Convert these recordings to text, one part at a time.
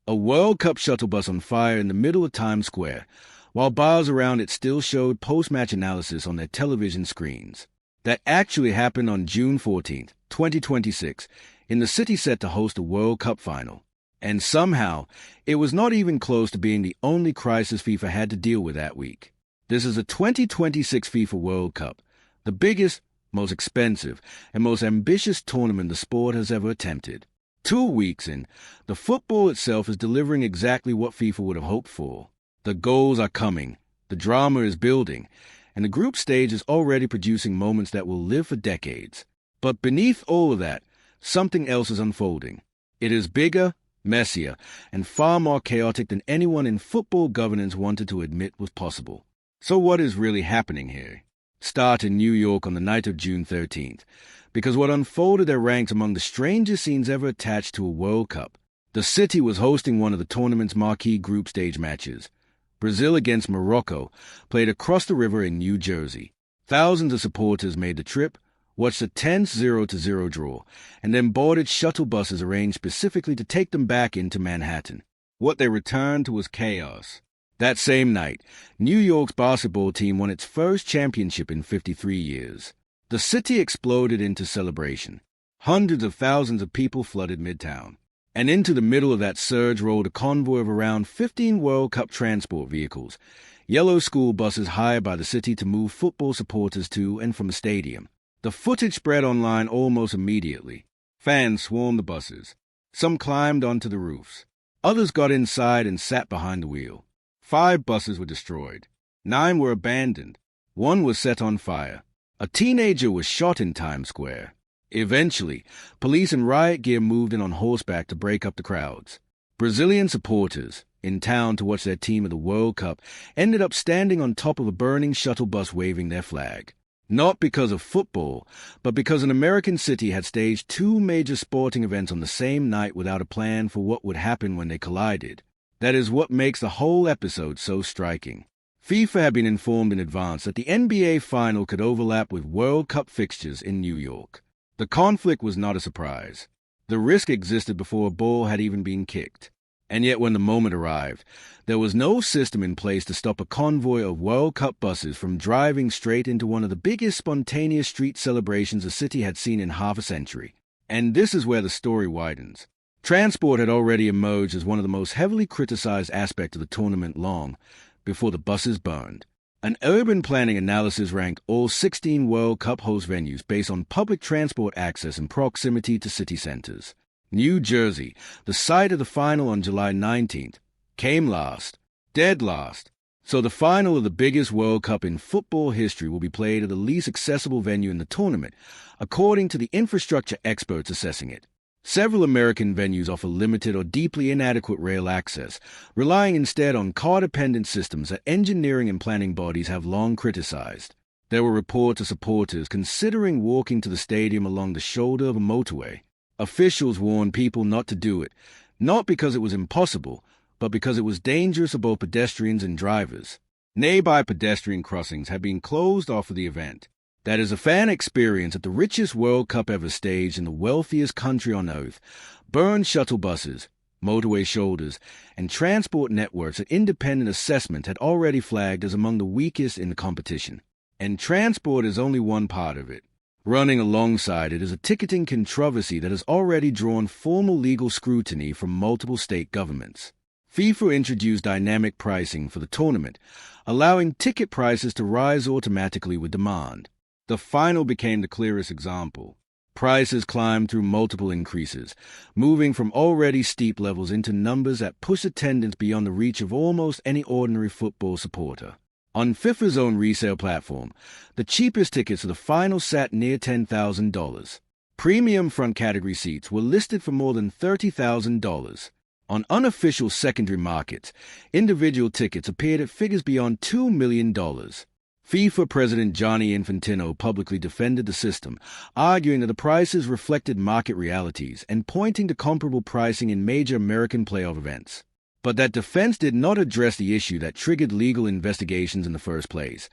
A World Cup shuttle bus on fire in the middle of Times Square, while bars around it still showed post-match analysis on their television screens. That actually happened on June 14th, 2026, in the city set to host a World Cup final. And somehow, it was not even close to being the only crisis FIFA had to deal with that week. This is the 2026 FIFA World Cup, the biggest, most expensive, and most ambitious tournament the sport has ever attempted. 2 weeks in, the football itself is delivering exactly what FIFA would have hoped for. The goals are coming, the drama is building, and the group stage is already producing moments that will live for decades. But beneath all of that, something else is unfolding. It is bigger, messier, and far more chaotic than anyone in football governance wanted to admit was possible. So what is really happening here? Start in New York on the night of June 13th, because what unfolded there ranks among the strangest scenes ever attached to a World Cup. The city was hosting one of the tournament's marquee group stage matches. Brazil against Morocco played across the river in New Jersey. Thousands of supporters made the trip, watched a tense 0-0 draw, and then boarded shuttle buses arranged specifically to take them back into Manhattan. What they returned to was chaos. That same night, New York's basketball team won its first championship in 53 years. The city exploded into celebration. Hundreds of thousands of people flooded Midtown. And into the middle of that surge rolled a convoy of around 15 World Cup transport vehicles, yellow school buses hired by the city to move football supporters to and from the stadium. The footage spread online almost immediately. Fans swarmed the buses. Some climbed onto the roofs. Others got inside and sat behind the wheel. 5 buses were destroyed. 9 were abandoned. 1 was set on fire. A teenager was shot in Times Square. Eventually, police and riot gear moved in on horseback to break up the crowds. Brazilian supporters, in town to watch their team at the World Cup, ended up standing on top of a burning shuttle bus waving their flag. Not because of football, but because an American city had staged 2 major sporting events on the same night without a plan for what would happen when they collided. That is what makes the whole episode so striking. FIFA had been informed in advance that the NBA final could overlap with World Cup fixtures in New York. The conflict was not a surprise. The risk existed before a ball had even been kicked. And yet when the moment arrived, there was no system in place to stop a convoy of World Cup buses from driving straight into one of the biggest spontaneous street celebrations the city had seen in half a century. And this is where the story widens. Transport had already emerged as one of the most heavily criticized aspects of the tournament long before the buses burned. An urban planning analysis ranked all 16 World Cup host venues based on public transport access and proximity to city centers. New Jersey, the site of the final on July 19th, came last, dead last. So the final of the biggest World Cup in football history will be played at the least accessible venue in the tournament, according to the infrastructure experts assessing it. Several American venues offer limited or deeply inadequate rail access, relying instead on car-dependent systems that engineering and planning bodies have long criticized. There were reports of supporters considering walking to the stadium along the shoulder of a motorway. Officials warned people not to do it, not because it was impossible, but because it was dangerous for both pedestrians and drivers. Nearby pedestrian crossings had been closed off for the event. That is a fan experience at the richest World Cup ever staged in the wealthiest country on earth. Burned shuttle buses, motorway shoulders, and transport networks that independent assessment had already flagged as among the weakest in the competition. And transport is only one part of it. Running alongside it is a ticketing controversy that has already drawn formal legal scrutiny from multiple state governments. FIFA introduced dynamic pricing for the tournament, allowing ticket prices to rise automatically with demand. The final became the clearest example. Prices climbed through multiple increases, moving from already steep levels into numbers that push attendance beyond the reach of almost any ordinary football supporter. On FIFA's own resale platform, the cheapest tickets for the final sat near $10,000. Premium front category seats were listed for more than $30,000. On unofficial secondary markets, individual tickets appeared at figures beyond $2 million. FIFA President Gianni Infantino publicly defended the system, arguing that the prices reflected market realities and pointing to comparable pricing in major American playoff events. But that defense did not address the issue that triggered legal investigations in the first place.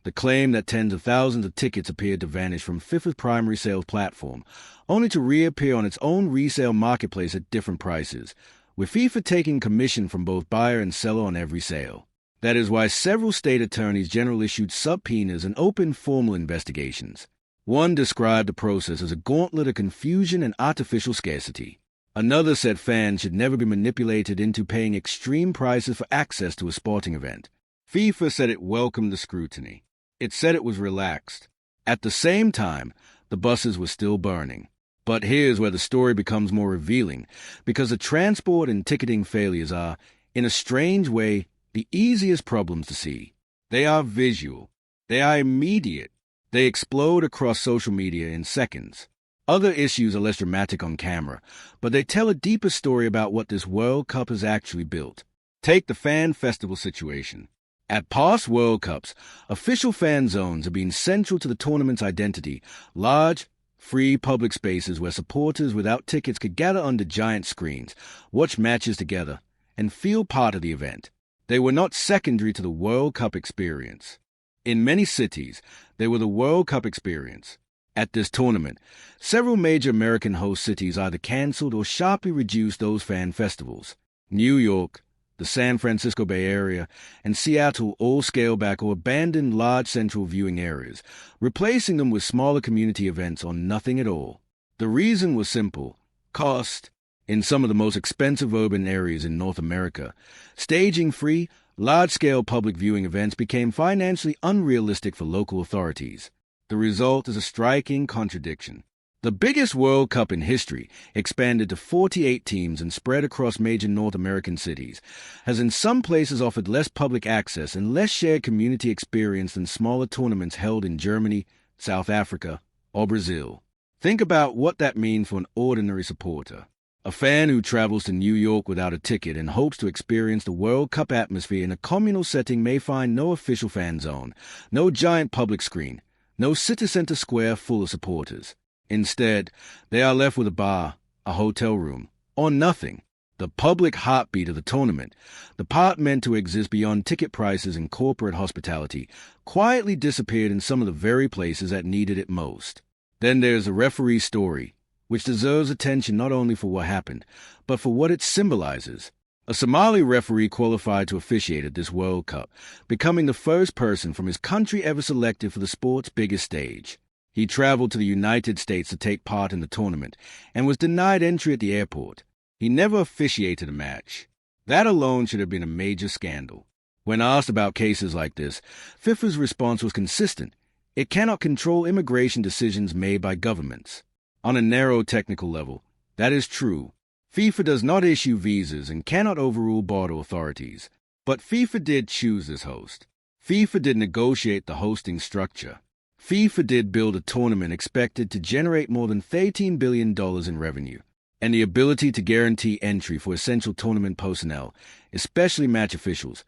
The claim that tens of thousands of tickets appeared to vanish from FIFA's primary sales platform, only to reappear on its own resale marketplace at different prices, with FIFA taking commission from both buyer and seller on every sale. That is why several state attorneys general issued subpoenas and opened formal investigations. One described the process as a gauntlet of confusion and artificial scarcity. Another said fans should never be manipulated into paying extreme prices for access to a sporting event. FIFA said it welcomed the scrutiny. It said it was relaxed. At the same time, the buses were still burning. But here's where the story becomes more revealing, because the transport and ticketing failures are, in a strange way, the easiest problems to see. They are visual. They are immediate. They explode across social media in seconds. Other issues are less dramatic on camera, but they tell a deeper story about what this World Cup has actually built. Take the fan festival situation. At past World Cups, official fan zones have been central to the tournament's identity, large, free public spaces where supporters without tickets could gather under giant screens, watch matches together, and feel part of the event. They were not secondary to the World Cup experience. In many cities, they were the World Cup experience. At this tournament, several major American host cities either canceled or sharply reduced those fan festivals. New York, the San Francisco Bay Area, and Seattle all scaled back or abandoned large central viewing areas, replacing them with smaller community events or nothing at all. The reason was simple: cost. In some of the most expensive urban areas in North America, staging free, large-scale public viewing events became financially unrealistic for local authorities. The result is a striking contradiction. The biggest World Cup in history, expanded to 48 teams and spread across major North American cities, has in some places offered less public access and less shared community experience than smaller tournaments held in Germany, South Africa, or Brazil. Think about what that means for an ordinary supporter. A fan who travels to New York without a ticket and hopes to experience the World Cup atmosphere in a communal setting may find no official fan zone, no giant public screen, no city center square full of supporters. Instead, they are left with a bar, a hotel room, or nothing. The public heartbeat of the tournament, the part meant to exist beyond ticket prices and corporate hospitality, quietly disappeared in some of the very places that needed it most. Then there's the referee's story, which deserves attention not only for what happened, but for what it symbolizes. A Somali referee qualified to officiate at this World Cup, becoming the first person from his country ever selected for the sport's biggest stage. He traveled to the United States to take part in the tournament, and was denied entry at the airport. He never officiated a match. That alone should have been a major scandal. When asked about cases like this, FIFA's response was consistent. It cannot control immigration decisions made by governments. On a narrow technical level, that is true. FIFA does not issue visas and cannot overrule border authorities. But FIFA did choose this host. FIFA did negotiate the hosting structure. FIFA did build a tournament expected to generate more than $13 billion in revenue, and the ability to guarantee entry for essential tournament personnel, especially match officials,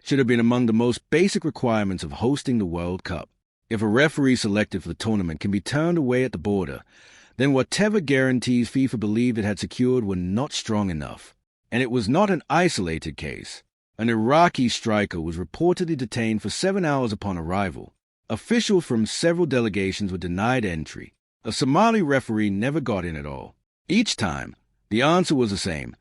should have been among the most basic requirements of hosting the World Cup. If a referee selected for the tournament can be turned away at the border, then whatever guarantees FIFA believed it had secured were not strong enough. And it was not an isolated case. An Iraqi striker was reportedly detained for 7 hours upon arrival. Officials from several delegations were denied entry. A Somali referee never got in at all. Each time, the answer was the same: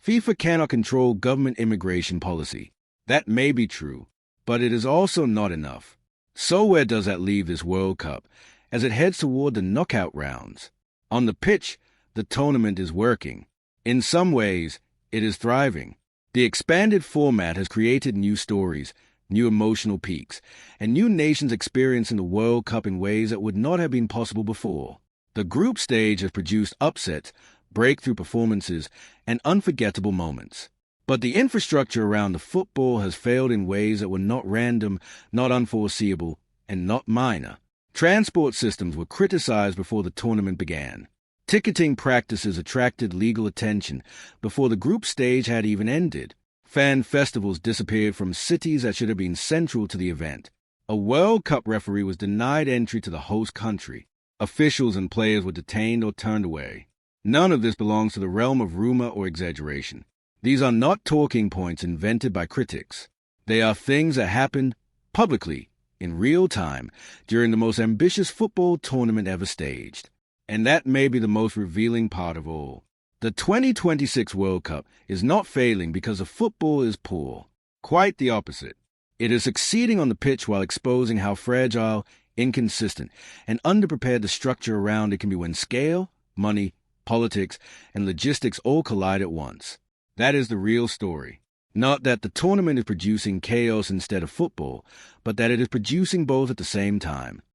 FIFA cannot control government immigration policy. That may be true, but it is also not enough. So where does that leave this World Cup as it heads toward the knockout rounds? On the pitch, the tournament is working. In some ways, it is thriving. The expanded format has created new stories, new emotional peaks, and new nations experiencing the World Cup in ways that would not have been possible before. The group stage has produced upsets, breakthrough performances, and unforgettable moments. But the infrastructure around the football has failed in ways that were not random, not unforeseeable, and not minor. Transport systems were criticized before the tournament began. Ticketing practices attracted legal attention before the group stage had even ended. Fan festivals disappeared from cities that should have been central to the event. A World Cup referee was denied entry to the host country. Officials and players were detained or turned away. None of this belongs to the realm of rumor or exaggeration. These are not talking points invented by critics. They are things that happened publicly, in real time, during the most ambitious football tournament ever staged. And that may be the most revealing part of all. The 2026 World Cup is not failing because the football is poor. Quite the opposite. It is succeeding on the pitch while exposing how fragile, inconsistent, and underprepared the structure around it can be when scale, money, politics, and logistics all collide at once. That is the real story. Not that the tournament is producing chaos instead of football, but that it is producing both at the same time.